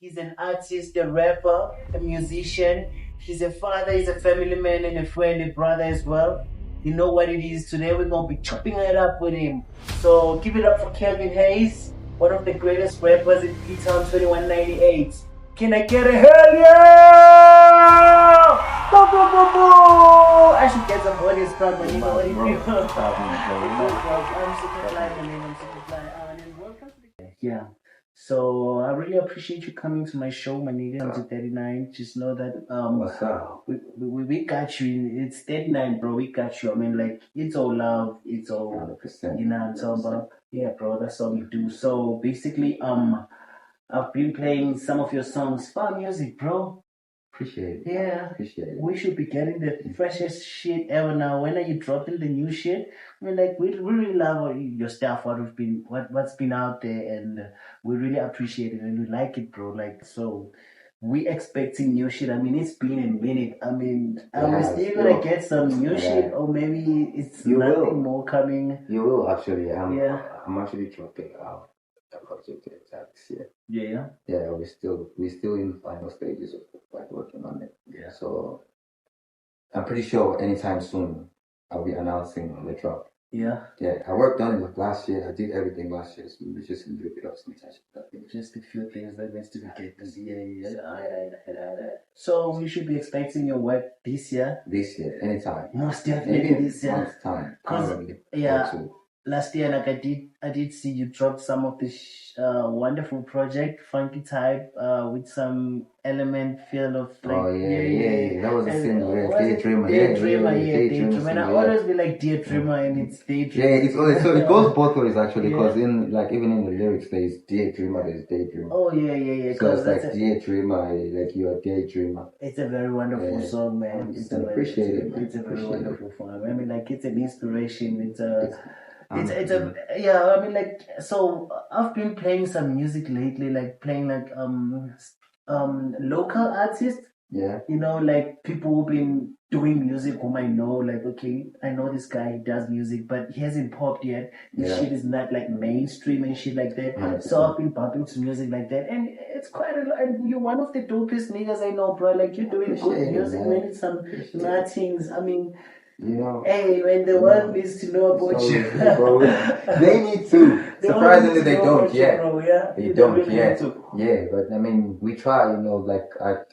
He's an artist, a rapper, a musician. He's a father, he's a family man, and a friend, a brother as well. You know what it is. Today we're gonna be chopping it up with him. So give it up for Kavinhaze, one of the greatest rappers in P-Town 2198. Can I get a hell yeah? Boo, boo, boo, boo. I should get some audience crowd, but you know what it is. I'm super fly, my name. I'm super fly. And welcome to the yeah. So I really appreciate you coming to my show, my nigga. I'm to 39. Just know that What's up? we got you. It's 39, bro. We got you. I mean, like it's all love. It's all 100%. you know what I'm talking about. Yeah, bro. That's all we do. So basically, I've been playing some of your songs. Fun music, bro. Appreciate it. Yeah. Appreciate it. We should be getting the freshest shit ever now. When are you dropping the new shit? I mean, like we really love your stuff. What's been out there, and we really appreciate it and we like it, bro. Like so, we expecting new shit. I mean, it's been a minute. I mean, are we still gonna get some new shit, or maybe it's nothing more coming? You will actually. Yeah. I'm actually dropping out a project this year. Yeah. Yeah, we're still in final stages of like working on it. Yeah. So I'm pretty sure anytime soon I'll be announcing the drop. Yeah. Yeah, I worked on it last year. I did everything last year, so we just need a bit of some touch. Just a few things that needs to be get this year. So we should be expecting your work this year. This year, anytime. Most definitely Maybe this year. month's time. Cause last year, like I did see you drop some of this wonderful project, funky type, with some element feel of like that was a single, Daydreamer. Daydreamer. And I always be like Daydreamer, and it's Daydreamer. Yeah, so it goes both ways actually, because in like even in the lyrics there's Daydreamer, there's Daydreamer. Oh yeah. So it's like Daydreamer, like you're a daydreamer. It's a very wonderful song, man. It's a very wonderful song. I mean, like it's an inspiration. I mean, like, so I've been playing some music lately, like playing like local artists. Yeah. You know, like people who've been doing music whom I know, like, okay, I know this guy, he does music, but he hasn't popped yet. His shit is not like mainstream and shit like that. 100%. So I've been bumping to music like that. And it's quite a lot. And you're one of the dopest niggas I know, bro. Like, you're doing good music, man. It's some nothings. I mean, you know, hey, when the world needs to know about you, bro, they need to. Surprisingly, they don't yet. They don't yet. Yeah, but I mean, we try. You know, like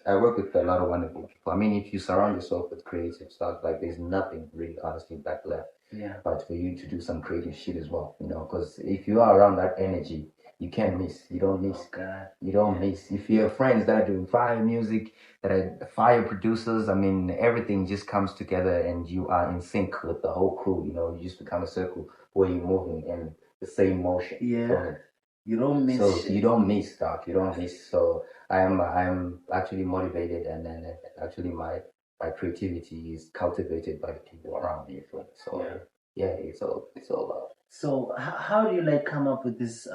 I work with a lot of wonderful people. I mean, if you surround yourself with creative stuff, like there's nothing really, honestly, back left. Yeah. But for you to do some creative shit as well, you know, because if you are around that energy, you can't miss. You don't miss. You don't miss. If you have friends that are doing fire music, that are fire producers, I mean, everything just comes together and you are in sync with the whole crew. You know, you just become a circle where you're moving in the same motion. Yeah. You don't miss. So you don't miss, Doc. You don't miss. So I'm actually motivated, and then actually my creativity is cultivated by the people around me. So it's all love. So how do you like come up with this?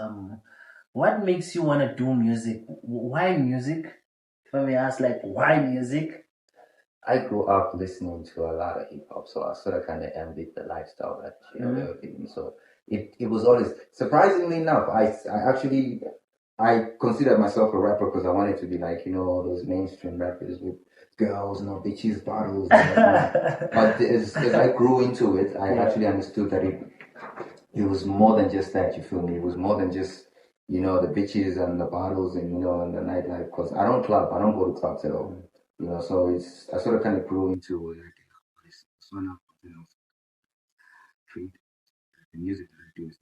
What makes you want to do music? Why music? If I may ask, like, why music? I grew up listening to a lot of hip hop, so I sort of kind of envied the lifestyle that they were giving. So it was always, surprisingly enough, I considered myself a rapper because I wanted to be like, you know, all those mainstream rappers with girls, you know, bitches, bottles. But as I grew into it, I actually understood that it was more than just that. You feel me? It was more than just, you know, the bitches and the bottles and, you know, and the nightlife. Because I don't go to clubs at all. You know, so I sort of kind of grew into it. So now, you know, create the music that I do is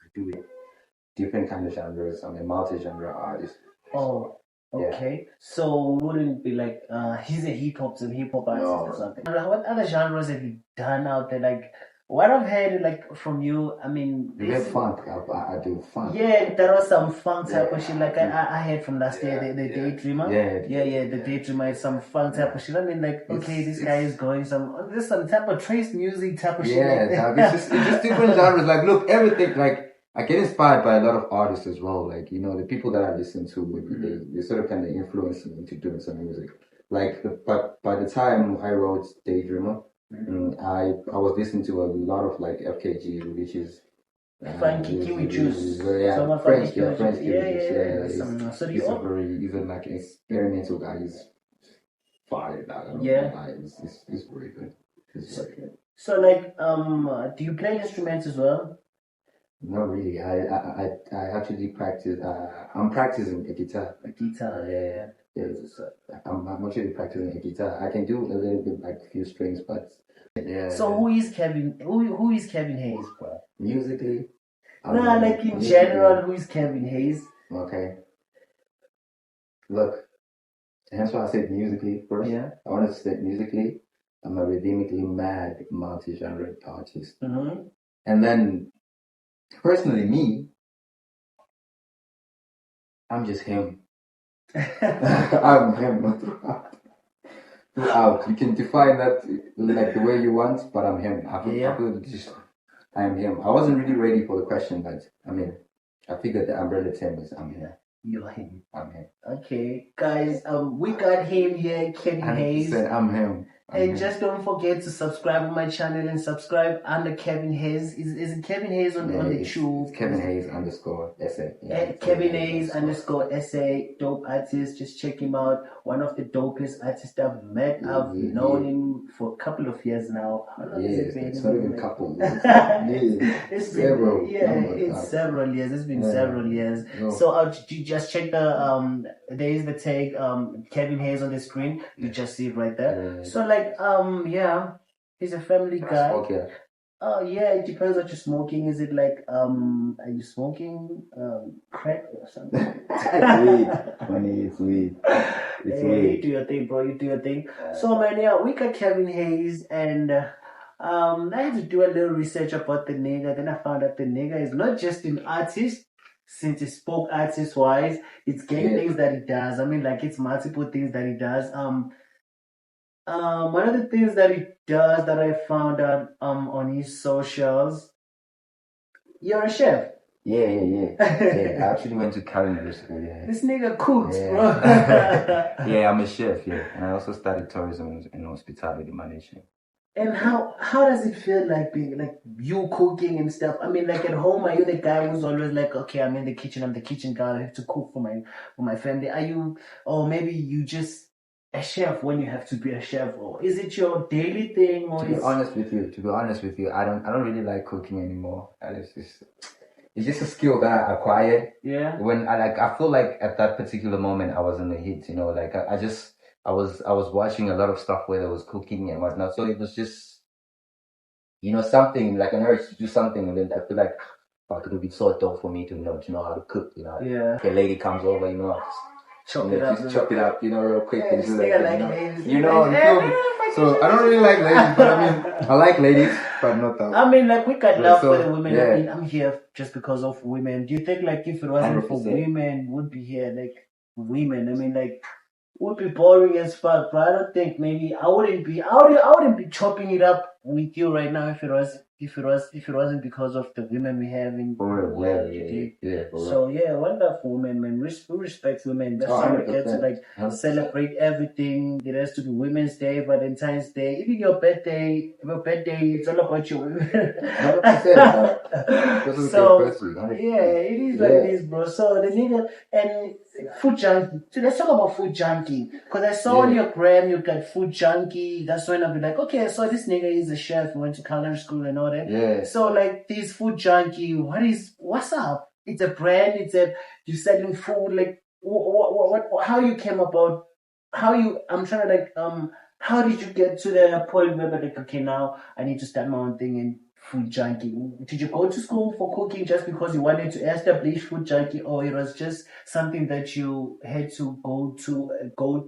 I do it different kind of genres. I'm a multi-genre artist. Oh, okay. Yeah. So wouldn't be like he's a hip hop artist or something. What other genres have you done out there? Like, what I've heard, like, from you, I mean... You get funk. I do funk. Yeah, there was some funk type of shit. Like, I heard from last year, the Daydreamer. The Daydreamer is some funk type of shit. I mean, like, okay, this guy is going there's some type of trace music type of shit. Yeah, it's just different genres. Like, look, everything, like, I get inspired by a lot of artists as well. Like, you know, the people that I listen to, they sort of kind of influence me into doing some music. Like, but by the time I wrote Daydreamer, I was listening to a lot of like FKG, which is Funky kiwi juice. Yeah, So my French, funky kiwi French juice. kiwi juice. So do He's you a very, he's a, like an experimental guy. He's fire. Yeah. It's very good. It's very good. So like do you play instruments as well? Not really. I actually practice. I'm practicing a guitar. A guitar, yeah. Yeah, I'm actually practicing a guitar. I can do a little bit like a few strings, but yeah. So who is Kevin? Who is Kevin Hayes, bro? Musically, Nah, like in general, who is Kevin Hayes? Okay. Look, and that's why I said musically first. Yeah. I want to say musically, I'm a rhythmically mad multi-genre artist. Mm-hmm. And then, personally, me, I'm just him. I'm him throughout. You can define that like the way you want, but I'm him. I am him. I wasn't really ready for the question, but I mean, I figured the umbrella term is I'm him. You're him. I'm him. Okay, guys, we got him here, Kevin Hayes. I'm him. And just don't forget to subscribe on my channel and subscribe under Kevin Hayes. Is it Kevin Hayes on the tube? Kevin Hayes _ essay. Yeah, Kevin Hayes _ essay. Dope artist. Just check him out. One of the dopest artists I've met. I've known him for a couple of years now. How long has it been? It's not even a couple. It's several. It's several years. It's been several years. No. So I'll just check the there is the tag Kevin Hayes on the screen. You just see it right there. So like he's a family guy. Okay. It depends what you're smoking. Is it like are you smoking crack or something? It's weed. It's weed. You do your thing, bro. You do your thing. So man, we got Kevin Hayes, and I had to do a little research about the nigga. Then I found out the nigga is not just an artist. Since he spoke artist wise, it's game things that he does. I mean, like it's multiple things that he does. One of the things that he does that I found out on his socials, you're a chef. Yeah. I actually went to culinary school. Yeah. This nigga cooks, bro. Yeah, I'm a chef. Yeah, and I also studied tourism and hospitality management. And how does it feel like being like you cooking and stuff? I mean, like at home, are you the guy who's always like, okay, I'm in the kitchen, I'm the kitchen guy, I have to cook for my family? Are you, or maybe you just a chef when you have to be a chef, or is it your daily thing? Or to be honest with you, I don't really like cooking anymore. It's just a skill that I acquired. Yeah. When I feel like at that particular moment I was in the heat, you know, like I was watching a lot of stuff where there was cooking and whatnot. So it was just, you know, something like an urge to do something, and then I feel like, fuck, it would be so dope for me to know how to cook, you know. Yeah. If a lady comes over, you know, chop it up, you know, real quick and do that. You know, so I don't really like ladies, but I mean, I like ladies, but not that. I mean, like we got love for the women. Yeah. I mean, I'm here just because of women. Do you think like if it wasn't 100%. For women, would be here like women? I mean, like would be boring as fuck. But I don't think maybe I wouldn't be chopping it up with you right now if it wasn't because of the women we have in the world. So wonderful women, man. We respect women. That's why we get to like celebrate everything. It has to be Women's Day, Valentine's Day, even your birthday. It's all about you. So it is like this, bro. So the nigga and food junkie. So let's talk about food junkie. Because I saw on your gram you got food junkie. That's when I'll be like, okay, so this nigga is a chef. He went to culinary school and all that. Yeah. So like this food junkie, what's up? It's a brand. You're selling food. Like what? How you came about? I'm trying to like how did you get to the point where like, okay, now I need to start my own thing in food junkie? Did you go to school for cooking just because you wanted to establish food junkie, or it was just something that you had to go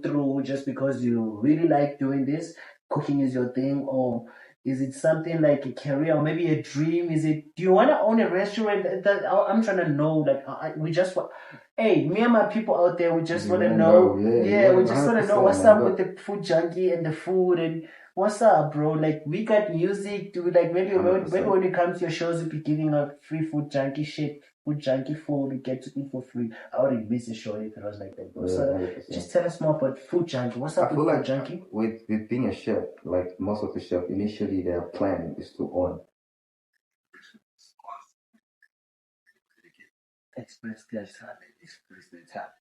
through just because you really like doing this? Cooking is your thing, or is it something like a career or maybe a dream? Do you want to own a restaurant? I'm trying to know. Like me and my people out there, we just want to know. We just want to know what's up with the food junkie and the food and what's up, bro. Like we got music. Do like maybe when it comes to your shows, you'll be giving out free food junkie shit. Food junkie food, we get to eat for free. I wouldn't miss a show if it was like that, bro. So just tell us more about food junkie. What's up with food junkie? With being a chef, like most of the chefs, initially their plan is to own Express their talent. Express their talent.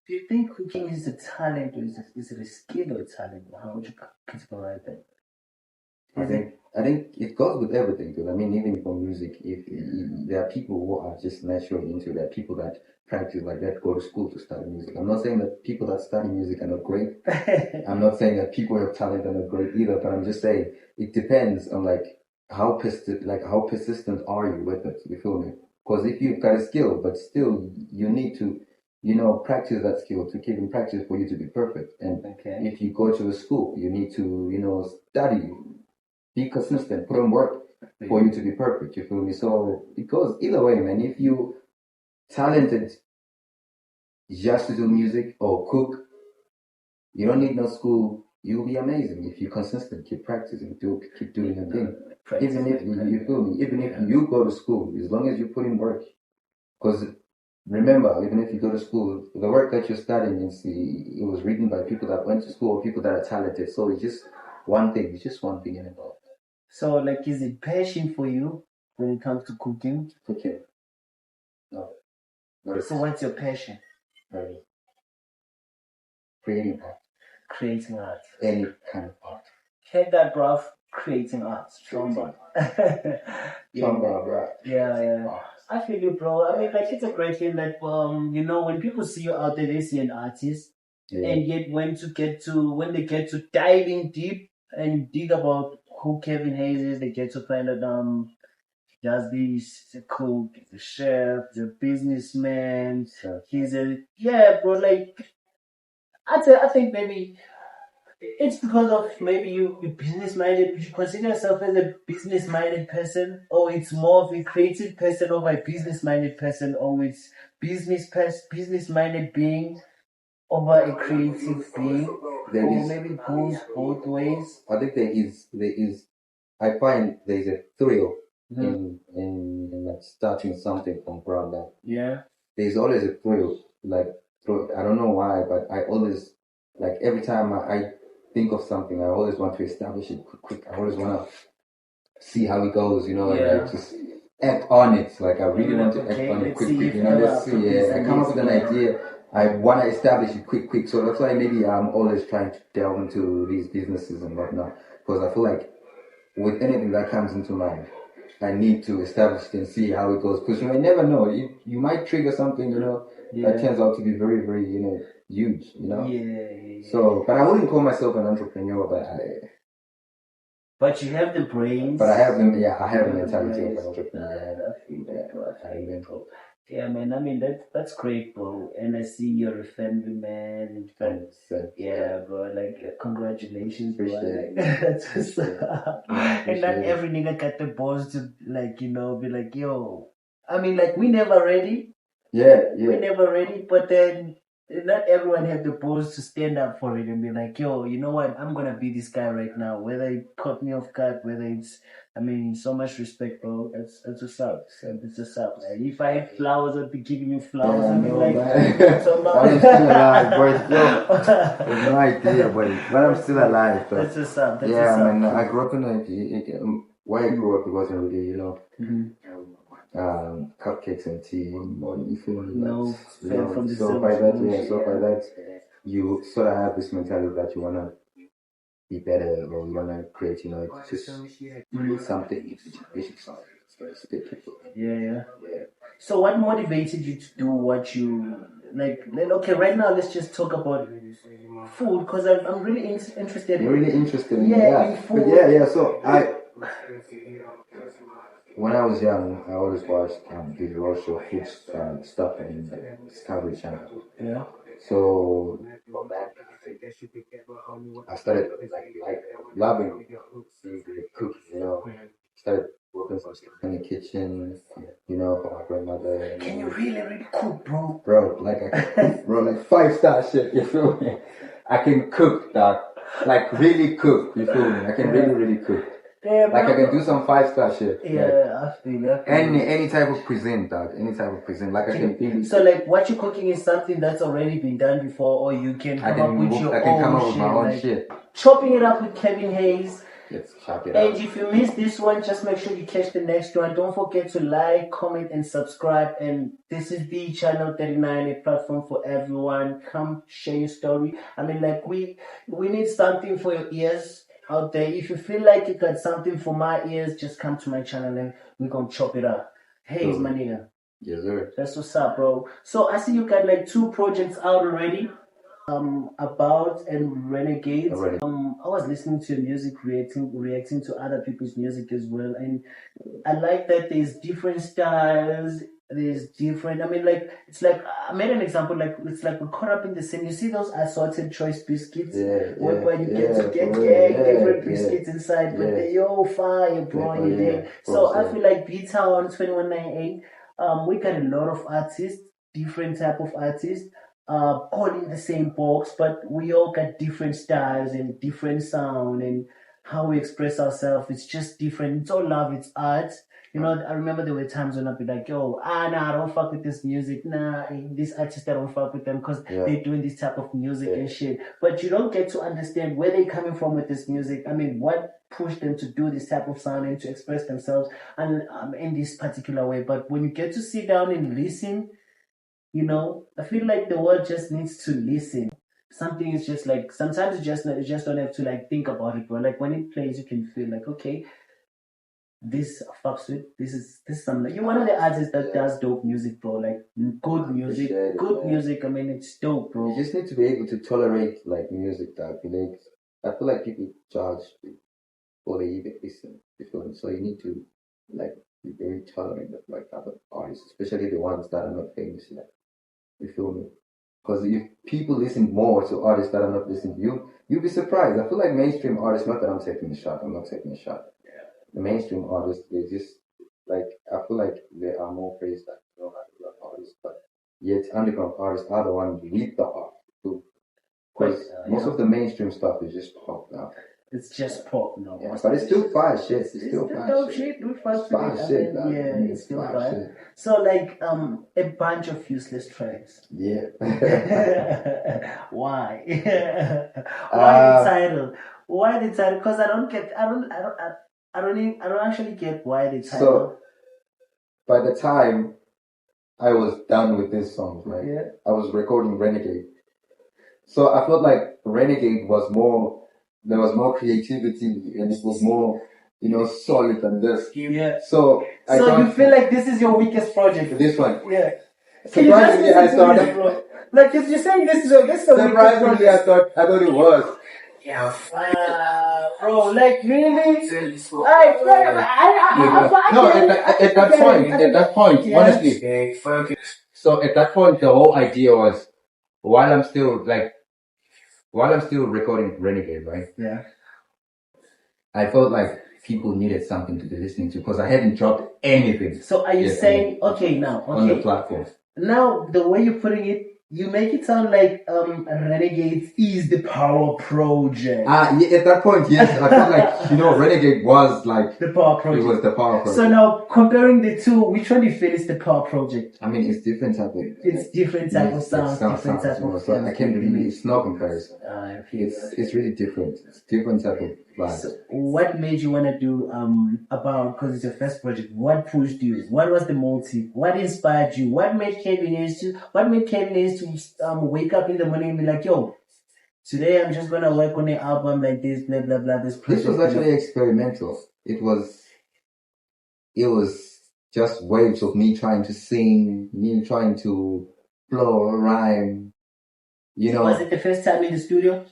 Do you think cooking is a talent or is it a skill or a talent? How would you categorize that? I think it goes with everything. Because I mean, even for music, if there are people who are just naturally into it, there are people that practice like that, go to school to study music. I'm not saying that people that study music are not great. I'm not saying that people who have talent are not great either. But I'm just saying it depends on like how persistent are you with it. You feel me? Because if you've got a skill, but still you need to practice that skill to keep in practice for you to be perfect. And if you go to a school, you need to study, be consistent, put in work for you to be perfect. You feel me? So it goes either way, man. If you talented just to do music or cook, you don't need no school. You'll be amazing if you're consistent. Keep practicing, keep doing your thing. Even if you feel me, even if you go to school, as long as you put in work, because remember, even if you go to school, the work that you're studying it was written by people that went to school or people that are talented. So it's just one thing. It's just one thing in it all. So, like, is it passion for you when it comes to cooking? Cooking. No. So, what's your passion? Creating art. Creating art. Any kind of art. Heard that, bruv? Creating art. Chomba. Chomba, bro. Yeah. I feel you, bro. I mean, like, it's a great thing that, when people see you out there, they see an artist. Yeah. And yet, when they get to dive in deep and dig about who kavinhaze is, they get to find out, does this, he's a cook, he's a chef, he's a businessman, bro, like, I think maybe it's because of maybe you're business-minded. Would you consider yourself as a business-minded person, or it's more of a creative person over a business-minded person, or it's business-minded being over a creative being, or maybe it goes both ways? I think there is. I find there's a thrill in like starting something from ground up. Yeah. There's always a thrill. Like I don't know why, but I always like every time I think of something, I always want to establish it quick. I always want to see how it goes, and I just act on it. Like I really want to act on it quick. Let's see. Yeah, I come up with an idea. I want to establish it quick. So that's why maybe I'm always trying to delve into these businesses and whatnot, because I feel like with anything that comes into mind, I need to establish it and see how it goes. Because you never know. You might trigger something, that turns out to be very, very, huge, Yeah. So, but I wouldn't call myself an entrepreneur, but you have the brains. But I have them. Yeah, I have the mentality of an entrepreneur. Yeah, man. I mean, that's great, bro. And I see you're a family man. Yeah, bro. Like, congratulations, bro. Like, that's what's up. And not every nigga got the balls to, like, be like, yo. I mean, like, we never ready. Yeah. We never ready, but then not everyone have the balls to stand up for it and be like, yo, you know what? I'm gonna be this guy right now. Whether it caught me off guard, whether it's, so much respect, bro. That's what's up. That's what's up. Like, if I had flowers, I'd be giving you flowers. I'd be like, so I'm still alive, boy. There's no idea, but I'm still alive. But that's what's up. I grew up in where I grew up, it wasn't really, cupcakes and tea. You feel me? No, from the so by that, you sort of have this mentality that you wanna be better or you wanna create, just something. Yeah. So what motivated you to do what you like? Okay, right now let's just talk about food because I'm really interested. You're really interested in in food. But yeah. So when I was young, I always watched these roadshow food stuff and Discovery Channel. Yeah. So I started like loving cooking. Started working in the kitchen, for my grandmother. Can you really cook, bro? Bro, like I can cook, bro, like 5-star shit. You feel me? I can cook, dog. Like really cook. You feel me? I can really cook. Yeah, like I can do some 5-star shit. Yeah, I feel any type of cuisine, dog. Any type of cuisine. Like I can really. So like what you're cooking is something that's already been done before, or you can come up with your own shit. I can come up with my own shit. Chopping it up with kavinhaze. Let's chop it And up. if you missed this one, just make sure you catch the next one. Don't forget to like, comment, and subscribe. And this is the Channel 39, a platform for everyone. Come share your story. I mean, like we need something for your ears out there. If you feel like you got something for my ears, just come to my channel and we're gonna chop it up. Hey, it's my nigga. Yes, sir. That's what's up, bro. So I see you got like 2 projects out already. About and Renegade. I was listening to your music, reacting to other people's music as well, and I like that there's different styles. There's different. I mean, like it's like I made an example. Like it's like we're caught up in the same. You see those assorted choice biscuits, where you get different biscuits inside, but they all fire, bro. So I feel like Beat Town 2198. We got a lot of artists, different type of artists all in the same box, but we all got different styles and different sound and how we express ourselves. It's just different. It's all love. It's art. You know, I remember there were times when I'd be like, yo, nah, I don't fuck with this music. Nah, this artist, I don't fuck with them because they're doing this type of music and shit. But you don't get to understand where they're coming from with this music. I mean, what pushed them to do this type of sound and to express themselves and in this particular way. But when you get to sit down and listen, you know, I feel like the world just needs to listen. Something is just like sometimes you just don't have to like think about it, but like when it plays, you can feel like okay, this fucks with this is something. You're one of the artists that does dope music, bro. Like good music, music. I mean, it's dope, bro. You just need to be able to tolerate like music that like. I feel like people judge before they even listen. So you need to like be very tolerant of like other artists, especially the ones that are not famous yet. You feel me? Because if people listen more to artists that are not listening to you, you'll be surprised. I feel like mainstream artists, not that I'm taking a shot, I'm not taking a shot. The mainstream artists, they just, like, I feel like there are more praised than underground artists, but yet underground artists are the ones with the art. Because most of the mainstream stuff is just pop now. It's just pop now. Yeah, but it's still fire shit. It's still fire shit. It's still fire. So like a bunch of useless tracks. Yeah. Why? Why the title? Why the title? Because I don't actually get why the title. So by the time I was done with this song, right? Yeah. I was recording Renegade. So I felt like Renegade was more. There was more creativity and it was more, solid than this. Yeah. So you feel like this is your weakest project? This one. Yeah. Surprisingly, I thought. Like if you're saying this is surprisingly, I thought it was. Yeah. Bro, like really? At that point, yeah. Honestly. So at that point, the whole idea was, while I'm still recording Renegade, right? Yeah. I felt like people needed something to be listening to because I hadn't dropped anything. So are you saying, on the platform? Now, the way you're putting it, you make it sound like Renegade is the power project. Yeah, at that point, yes. I felt like, Renegade was like... the power project. It was the power project. So now, comparing the two, which one do you feel is the power project? I mean, it's different type of... It's different type of sound, different type of... So I can't really... It's no comparison. It's really different. It's different type of vibe. So what made you want to do About, because it's your first project, what pushed you? What was the motive? What inspired you? What made Kavinhaze to wake up in the morning and be like, yo, today I'm just gonna work on an album like this, blah blah blah. This was actually experimental. It was just waves of me trying to sing, me trying to flow, rhyme. Was it the first time in the studio?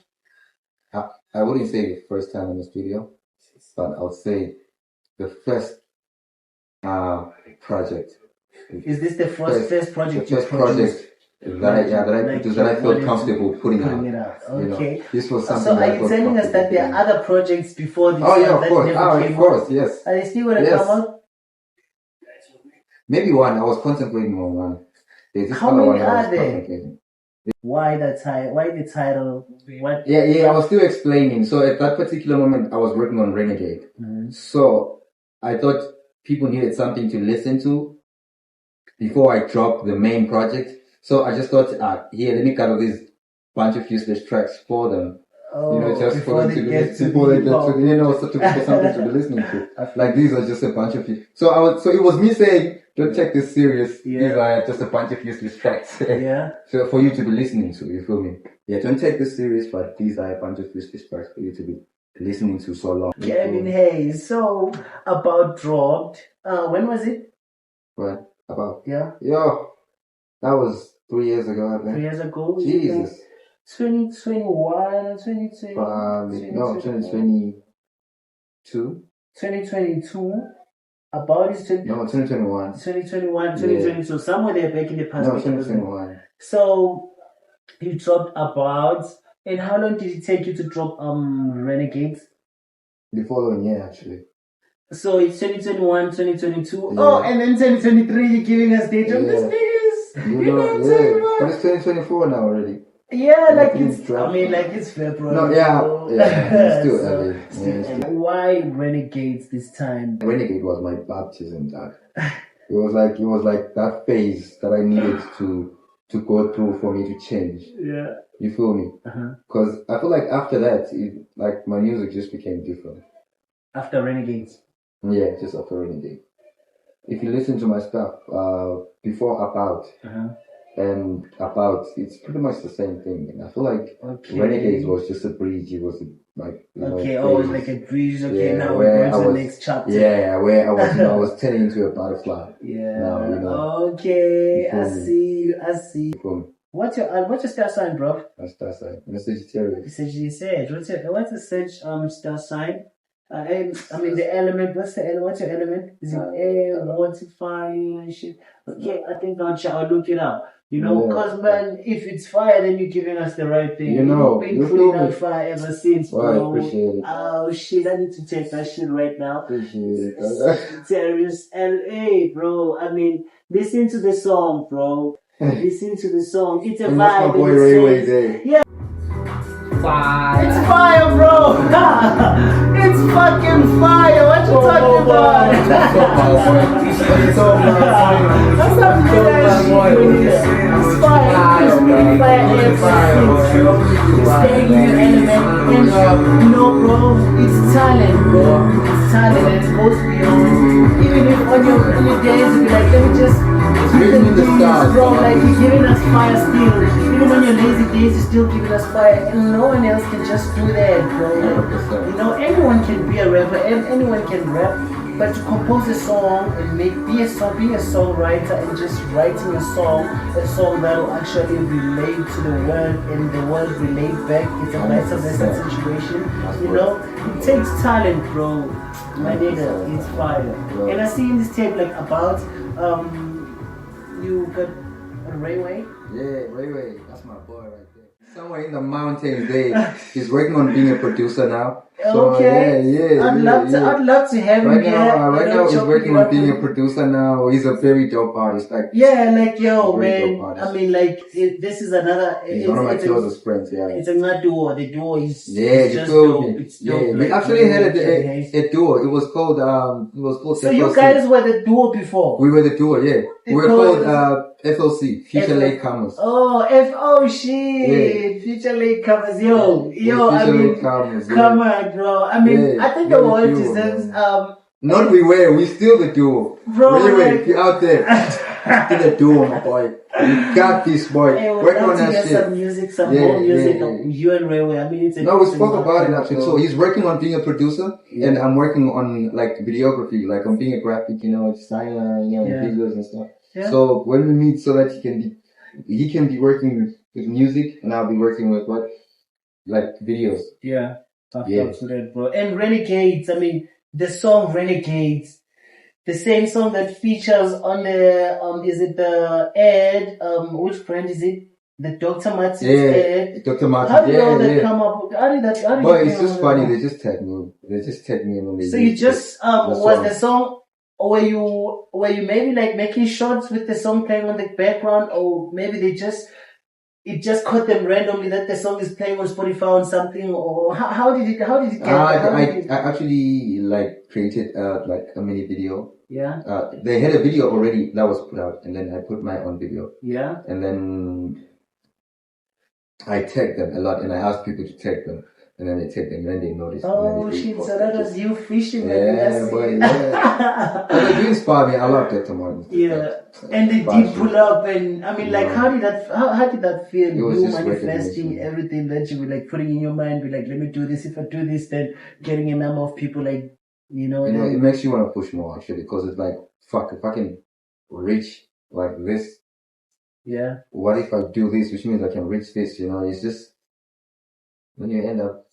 I wouldn't say the first time in the studio, but I would say the first project. Is this the first project? The first project that I felt comfortable putting out. Okay. This was something. So are you telling us that there are other projects before this? Oh yeah, of course. Of course, yes. Are they still going to come out? Maybe one. I was contemplating on one. How many are there? Why the title? What? Yeah. I was still explaining. So at that particular moment, I was working on Renegade. Mm-hmm. So I thought people needed something to listen to before I dropped the main project. So I just thought, let me gather this bunch of useless tracks for them. just for them to before they get to, for something to be listening to. Like these are just a bunch of, so it was me saying, don't take this serious. These are just a bunch of useless tracks. So for you to be listening to, you feel me? Yeah, don't take this serious, but these are a bunch of useless tracks for you to be listening to so long. Kavinhaze. So about dropped. When was it? What? About? Yeah. Yo, that was 3 years ago, I think. 3 years ago? Jesus. 2021, 2020. No, 2022. 2022. About is 2021. 2021, 2022. Yeah. Somewhere there back in the past. No, 2021. So you dropped About, and how long did it take you to drop Renegades? The following year, actually. So it's 2021, 2022. Yeah. Oh, and then 2023, you're giving us date on this niggas. But it's 2024 now already. Yeah, like it's February. No, it's still early. Why Renegades this time? Renegade was my baptism, dog. It was like that phase that I needed to go through for me to change. Yeah. You feel me? Because I feel like after that, my music just became different. After Renegades? Yeah, just after Renegade. If you listen to my stuff, before About, and About, it's pretty much the same thing. And I feel like Renegades was just a bridge. It was like, it's like a bridge. Okay, now we're going to the next chapter. Yeah, where I was, I was turning into a butterfly. Yeah. Now, okay, I see. What's your star sign, bro? My star sign. I'm a Sagittarius. Sagittarius. What's the Sag star sign? The element. What's your element? Is it air, water, fire, and shit? Okay, I think I'll look it up. Because man, if it's fire, then you're giving us the right thing. You've been putting out fire ever since, bro. I appreciate it. Oh shit, I need to take that shit right now. Appreciate it. Sagittarius LA, bro. Listen to the song, bro. Listen to the song. It's a vibe. My boy Ray Day. Yeah. Fire. It's fire, bro. It's fucking fire. What you talking about? That's how you It's fire. It's staying in your element. And bro, it's talent, bro. It's talent and it goes beyond. Even if on your days you be like, let me just bro, like you're giving us fire still. Even on your lazy days, you're still giving us fire, and no one else can just do that, bro. Anyone can be a rapper, and anyone can rap, but to compose a song and being a songwriter and just writing a song that will actually relate to the world and the world relate back, it's a vice versa situation. It takes talent, bro. My nigga, it's fire. And I see in this tape like About. You got a Rayway? Yeah, Rayway. That's my boy right there. Somewhere in the mountains, he's working on being a producer now. So, okay. I'd love to have him here. Right now, he's working on being a producer now. He's a very dope artist. Man. This is another. He's one of my closest friends. Yeah. It's a duo. The duo is just dope. It's dope. We actually had a duo. It was called. So you guys were the duo before. We were the duo. Yeah. We were called FLC, Future Latecomers. Shit. Future Latecomers. Latecomers. Come on, bro. I think the world deserves not we still the duo. Bro, if you're out there, still the duo, my boy. You got this, boy. Hey, work on that shit. Some more music. You and Rayway. We spoke about it actually. So he's working on being a producer, and I'm working on like videography, like I'm being a graphic, designer, videos and stuff. Yeah. So when we meet, so that he can be working with music, and I'll be working with videos. Yeah. Bro. And Renegades, the song Renegades, the same song that features on the is it the ad? Which brand is it? The Dr. Martens ad. Dr. Martens. How did all that come up? How did that? Boy, it's just funny. They just tagged me. So you just was the song, or were you maybe like making shots with the song playing on the background, or maybe it just caught them randomly that the song is playing on Spotify or something, or how did it get? I actually created a mini video. Yeah. They had a video already that was put out, and then I put my own video. Yeah. And then I tagged them a lot, and I asked people to tag them. and then they take them, and then they notice. Oh shit! So that was you fishing. Yeah, but yeah. But they do inspire me. I love Dr. Martin. Yeah, and they did pull up, and I mean, like, how did that feel? It was You just manifesting everything that you were like putting in your mind, be like, let me do this. If I do this, then getting a number of people, like, it makes you want to push more actually, because it's like, fuck, if I can reach like this, yeah. what if I do this, which means I can reach this? It's just when you end up.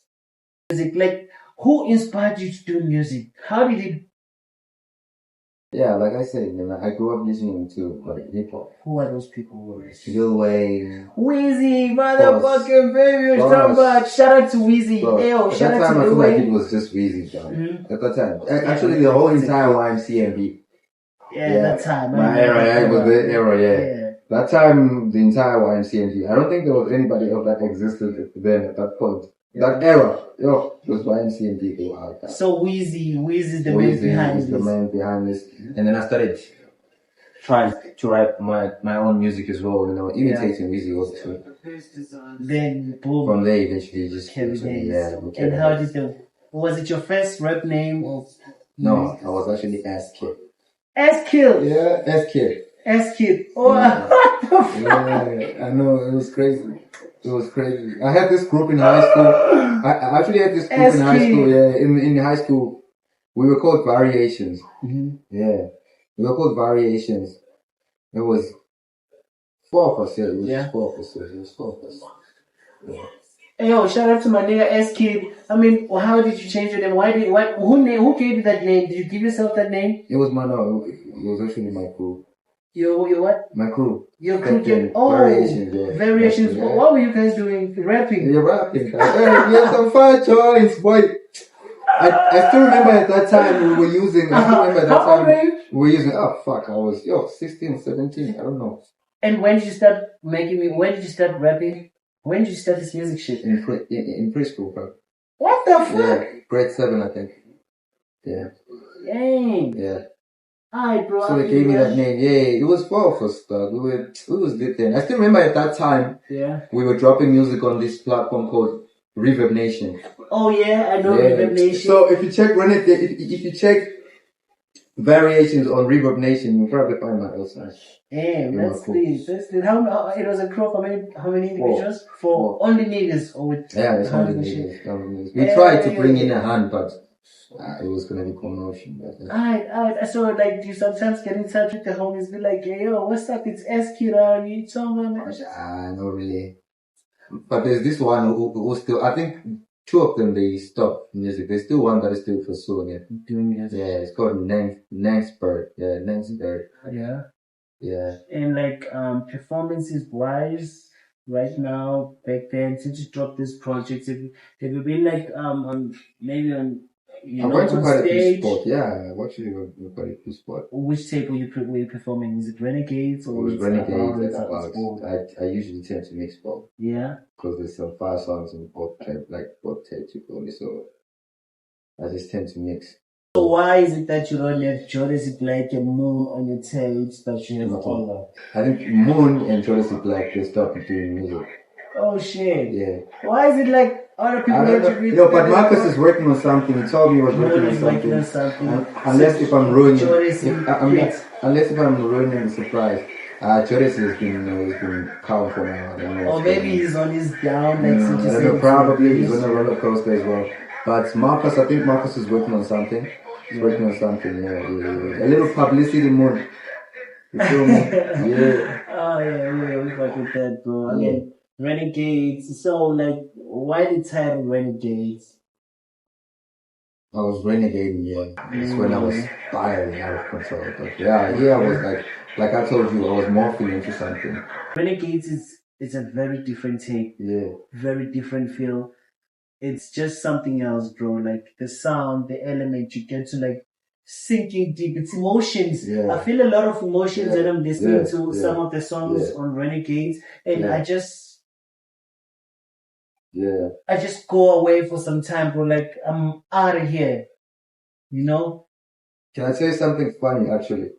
Music, like, who inspired you to do music? How did it? Yeah, like I said, I grew up listening to like hip hop. Who are those people? Lil Wayne, Wheezy, motherfucking baby, shout out to Wheezy. Yo, shout out to Lil Wayne. Like it was just Wheezy, John. At that time, actually, the whole entire YMCMB. Yeah, that time. My era, it was the era, yeah. That time, the entire YMCMB. I don't think there was anybody else that existed then at that point. That era, it was YMCMB. So Wheezy is the man behind this. The man behind this. And then I started trying to write my own music as well, imitating Wheezy also. Then boom. From there, eventually, just Kavinhaze. And how did was it your first rap name or? No, I was actually S-Kid. S-Kid? Yeah, S-Kid. S-Kid. Oh, what the fuck? Yeah, I know, it was crazy. It was crazy. I had this group in high school. I actually had this group in high school. Yeah, in high school, we were called Variations. Mm-hmm. Yeah, we were called Variations. It was 4 of us. Yeah, it was 4 of us. Yeah. Hey, yo, shout out to my nigga S-Kid. I mean, how did you change your name? Who gave you that name? Did you give yourself that name? It was it was actually my crew. Your what? My crew. Your crew. Variations, yeah. Variations. Yeah. What were you guys doing? Rapping? Yeah, rapping. We had some fun choice, boy. I still remember at that time we were using, we were using, I was 16, 17, I don't know. And when did you start when did you start rapping? When did you start this music shit? In preschool, bro. What the fuck? Yeah, grade 7, I think. Yeah. Dang. Yeah. Alright, bro. So they gave me that name. Yeah, it was 4 of us, dog. We was lit then. I still remember at that time. Yeah. We were dropping music on this platform called Reverb Nation. Oh yeah, I know Reverb Nation. So if you check if you check Variations on Reverb Nation, you'll probably find my outside. Damn, that's lit. How it was a crew of how many individuals? For only niggas or with it's only niggas. We tried to bring in a hand, but it was gonna be commotion. Alright. So like, do you sometimes get in touch with the homies? Be like, hey, yo, what's up? It's S-Kid. You talking about man? Not really. But there's this one who still, I think 2 of them, they stopped music. There's still one that is still pursuing it. Doing music? Yeah, it's called Nangsbird. Yeah, Nangsbird. Yeah. Yeah. And like, performances wise, right now, back then, since you dropped this project, have you been like, I went to quite a few spots. Yeah, I actually went to quite a few spots. Which tape were you performing? Is it Renegades or? It was Renegades and Bugs. I usually tend to mix both. Yeah. Because there's some fire songs in both tapes you call it, so I just tend to mix. So why is it that you don't have Jodeci Black and Moon on your tapes, but you have all I think Moon and Jodeci Black, they stopped doing music. Oh shit. Yeah. Why is it like other people but Marcus is working on something. He told me he was working on something. Unless if I'm ruining the surprise. Jodeci has been calm for now. Or maybe he's on his down, like I don't know, probably he's on a roller coaster as well. But Marcus, I think Marcus is working on something. He's working on something, yeah. A little publicity more. You feel me? Yeah. Oh yeah, we fuck with that, bro. I mean, Renegades. So like, why the title Renegades? I was renegading, yeah. It's when I was spiraling out of control. But yeah, I was like I told you, I was morphing into something. Renegades is a very different take. Yeah. Very different feel. It's just something else, bro. Like the sound, the element, you get to like sinking deep. It's emotions. Yeah. I feel a lot of emotions when I'm listening to some of the songs on Renegades, and I just go away for some time, bro. Like I'm out of here, you know. Can I tell you something funny? Actually,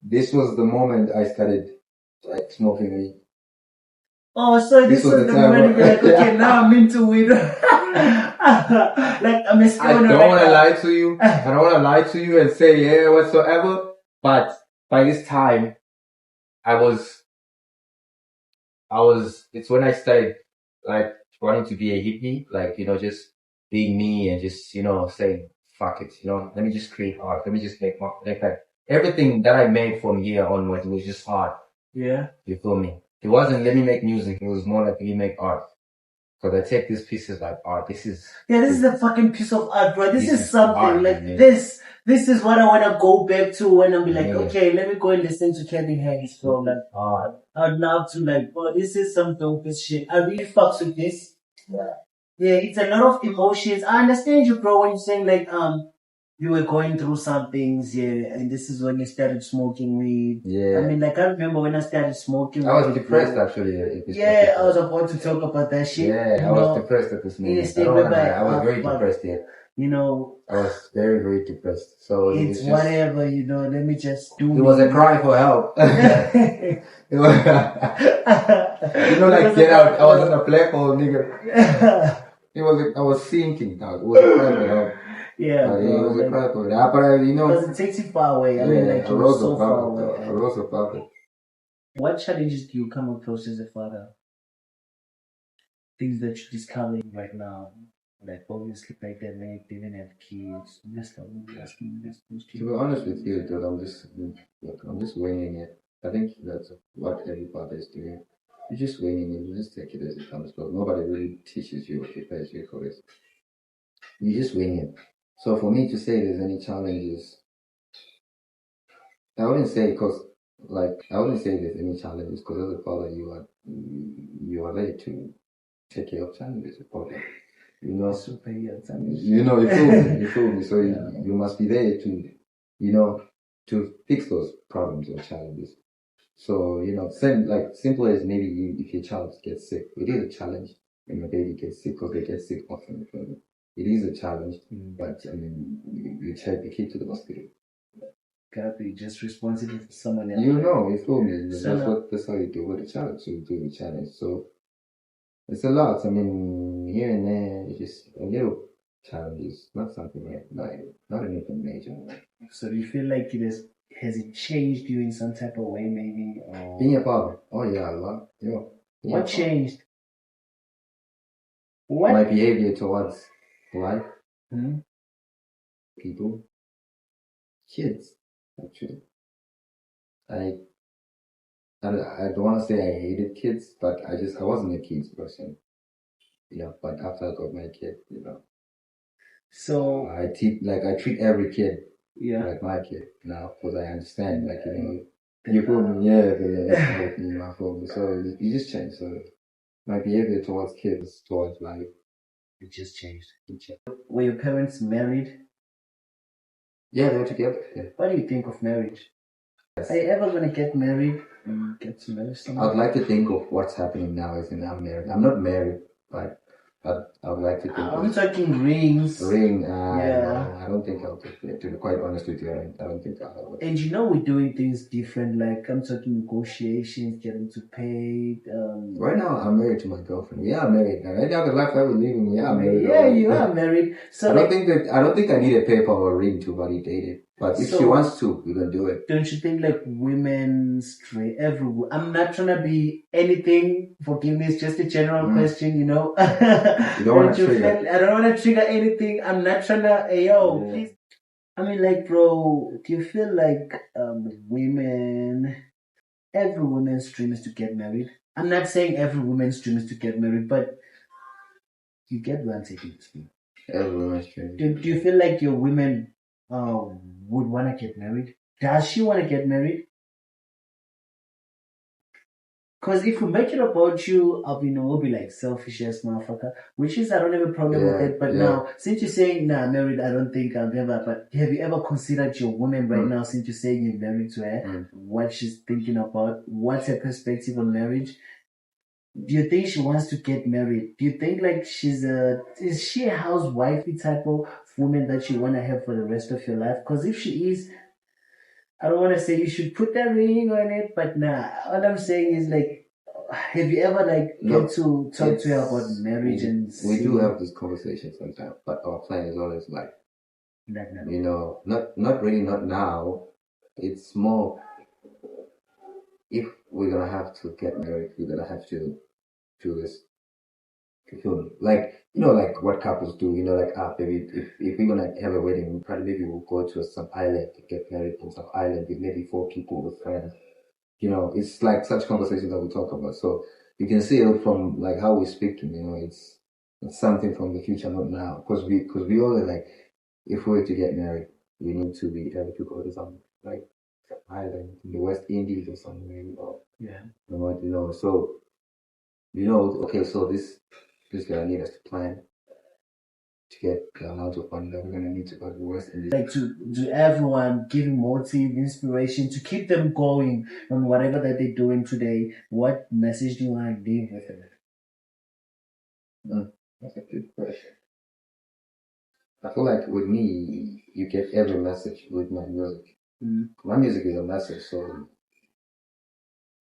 this was the moment I started like smoking weed. Oh, so this was the moment you're like, okay, now I'm into weed. I'm a I don't want to lie to you. I don't want to lie to you and say yeah whatsoever. But by this time, I was. It's when I started like wanting to be a hippie, like just being me and just saying fuck it, let me just create art. Let me just make like everything that I made from here onwards was just art. Yeah. You feel me? It wasn't let me make music. It was more like let me make art. Because I take these pieces like art. This is a fucking piece of art, bro. This is something art, like man. this is what I want to go back to when I'm like, okay, let me go and listen to kavinhaze, bro. Like, I'd love to like, bro, this is some dope shit. I really fucks with this. Yeah, it's a lot of emotions. I understand you, bro, when you're saying like, you were going through some things, yeah, and this is when you started smoking weed. Yeah. I mean, like, I remember when I started smoking I was depressed, actually. Yeah, I was about to talk about that shit. Yeah, I was depressed at this moment. I was very depressed here. I was very, very depressed. So it's just, whatever, let me just do it. It was a cry for help. It was, like, get out. I was in a black hole, nigga. I was sinking, dog. It was a cry for help. Yeah, bro, it was a cry for help. But, because it takes you far away. I mean, like, you're so far away. I rose above it. What challenges do you come across as a father? Things that you're discovering right now. Like, obviously, back then, when you didn't have kids. To be honest with you, dude, I'm just winging it. I think that's what every father is doing. You're just winging it. You just take it as it comes. But nobody really teaches you or prepares you for this. You just wing it. So for me to say there's any challenges, I wouldn't say there's any challenges because as a father you are there to take care of challenges. You feel me. So you must be there to fix those problems or challenges. So simple as maybe if your child gets sick, it is a challenge when your baby gets sick because they get sick often. It is a challenge, but I mean you take the kid to the hospital. Gotta be just responsible for someone else. You feel me. That's how you deal with a challenge. So you do the challenge. So it's a lot. I mean, here and there, it's just a little challenges, not something not anything major. So do you feel like has it changed you in some type of way, maybe? Being a father, oh yeah, a lot. Yeah. What changed? My behavior towards life, people, kids. Actually, I don't want to say I hated kids, but I wasn't a kids person. But after I got my kid, so I treat every kid like my kid now because I understand, you feel me, my phone. So you just change. So my behavior towards kids, towards life, it just changed. Were your parents married? Yeah, they were together. Yeah. What do you think of marriage? Yes. Are you ever gonna get married? Get to marry someone? I'd like to think of what's happening now as in I'm married. I'm not married, but I would like to think. I'm talking rings. Ring. No, I don't think I'll take it. To be quite honest with you, I don't think I'll. And we're doing things different. Like I'm talking negotiations, getting to pay. Right now, I'm married to my girlfriend. We are married. Right now, the life that we're living, we are married. Yeah, you are married. So I don't think I need a paper or a ring to validate it. But if she wants to, we can do it. Don't you think like women, straight, everyone? I'm not trying to be anything. Forgive me, it's just a general question, You don't want to trigger. I don't want to trigger anything. I'm not trying to, please. I mean, like, bro, do you feel like women, every woman's dream is to get married? I'm not saying every woman's dream is to get married, but you get what I'm taking it to. Every woman's dream. Do you feel like your women would want to get married? Does she want to get married? Because if we make it about you, we'll be like selfish ass motherfucker. Which is, I don't have a problem with it. But now, since you're saying, nah, married, I don't think I'll ever. But have you ever considered your woman right now, since you're saying you're married to her, what she's thinking about? What's her perspective on marriage? Do you think she wants to get married? Do you think like is she a housewifey type of woman that you want to have for the rest of your life? Because if she is, I don't want to say you should put that ring on it, but nah. All I'm saying is like, have you ever get to talk to her about marriage and we do have this conversation sometimes, but our plan is always like, you know, not really, not now. It's more if we're gonna have to get married, we're gonna have to do this. Like, you know, like what couples do, you know, like, maybe if we're gonna have a wedding, probably maybe we'll go to some island to get married in some island with maybe 4 people with friends. You know, it's like such conversations that we talk about. So you can see it from like how we speak to, you know, it's something from the future, not now. Because we all are like, if we were to get married, we need to be able to go to some like island in the West Indies or somewhere, or you know, so you know, okay, so this gonna need us to plan to get the amount of money that we're gonna need to go to the West Indies. Like to everyone, giving motive, inspiration to keep them going on whatever that they're doing today. What message do you want to leave with them? That's a good question. I feel like with me, you get every message with my music. My music is a message,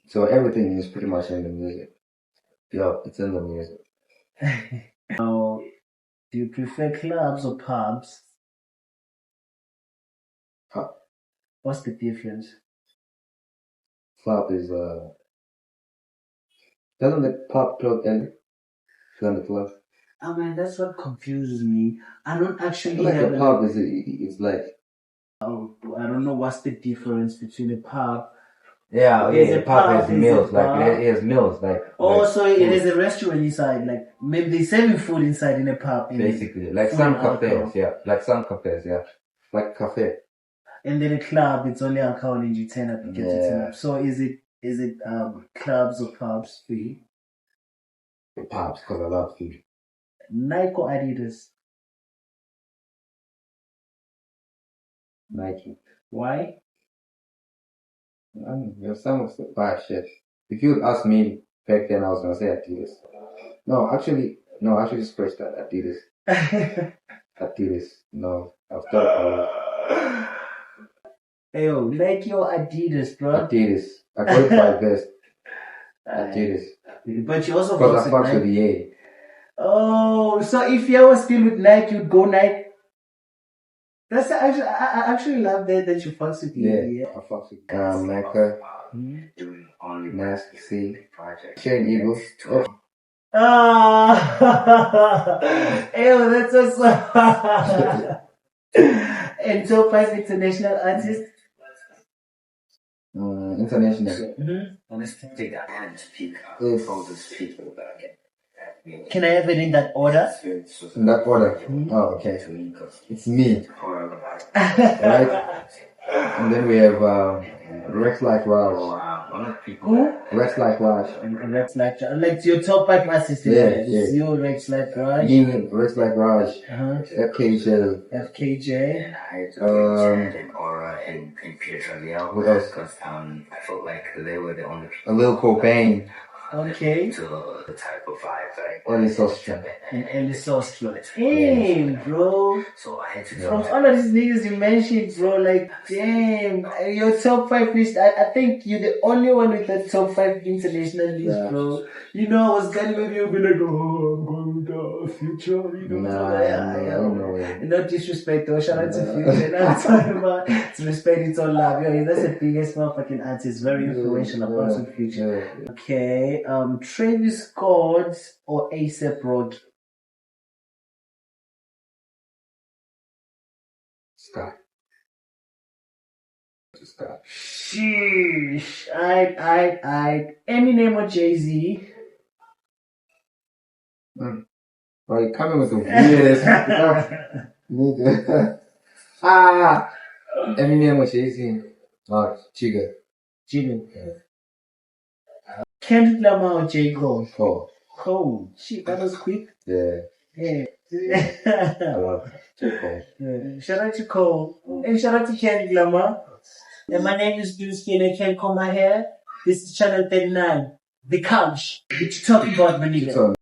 so everything is pretty much in the music. Yeah, it's in the music. Now, do you prefer clubs or pubs? What's the difference? Club is doesn't the pub club end than the club? Oh man, that's what confuses me. I don't actually like have a pub is it's like I don't know what's the difference between a pub. Yeah, a pub is meals, like it is meals, like. So it is a restaurant inside, like maybe they're serving food inside in a pub. Basically, like some cafes, like cafe. And then a club, it's only alcohol and you turn up and get to turn up. So is it clubs or pubs for you? Pubs, because I love food. Nike or Adidas? Nike. Why? I mean, there's some of the bad shit. If you would ask me back then, I was gonna say Adidas. No, actually, scratch that. Adidas. Adidas. No, I've thought about it. Hey, yo, Nike or Adidas, bro? Adidas. I got it by best. Adidas. But you also because I fucked with the A. Oh, so if you were still with Nike, you'd go Nike. That's actually, I actually love that you fucks with me. Yeah, I fucks with Mecca, Nasty C, Sharon Eagle. Ew, that's so And top 5 international artists? International. Can I have it in that order? In that order? Oh, okay. It's me. Right? And then we have Rex Like Raj. Who? Rex Like Raj. Rex Like Raj. Like your top 5 artists. Yeah. You, Rex Like Raj. Rex Like Raj. FKJ. FKJ. What else? Because I felt like they were the only A Lil Cobain. Okay. to the type of vibe like Ellis Austria. And Ellis Austria. Damn, bro. so I had to From all of these niggas you mentioned, bro, like, damn, your top 5 list, I think you're the only one with that top 5 international list, bro. You know, I was telling maybe you'll be like, oh, I'm going with the Future, you know. No. No disrespect, though. Shout out to Future. And I'm talking about it's respect, it's all love. Yo, that's the biggest motherfucking artist, very influential, apart from Future. Okay, Travis Scott or A$AP Rocky? Scott. Sheesh. I Eminem or Jay-Z? Bro, you coming with the weirdest nigga. Eminem or Jay-Z? Oh, Chiga. Kendrick Lamar or J. Cole? Cole. Shit, that was quick. Yeah. I love J. Cole. Yeah. Shout out to Cole. And shout out to Kendrick Lamar. And my name is Junkie and I can't comb my hair. This is Channel 39. The couch. What you talking about, my nigga?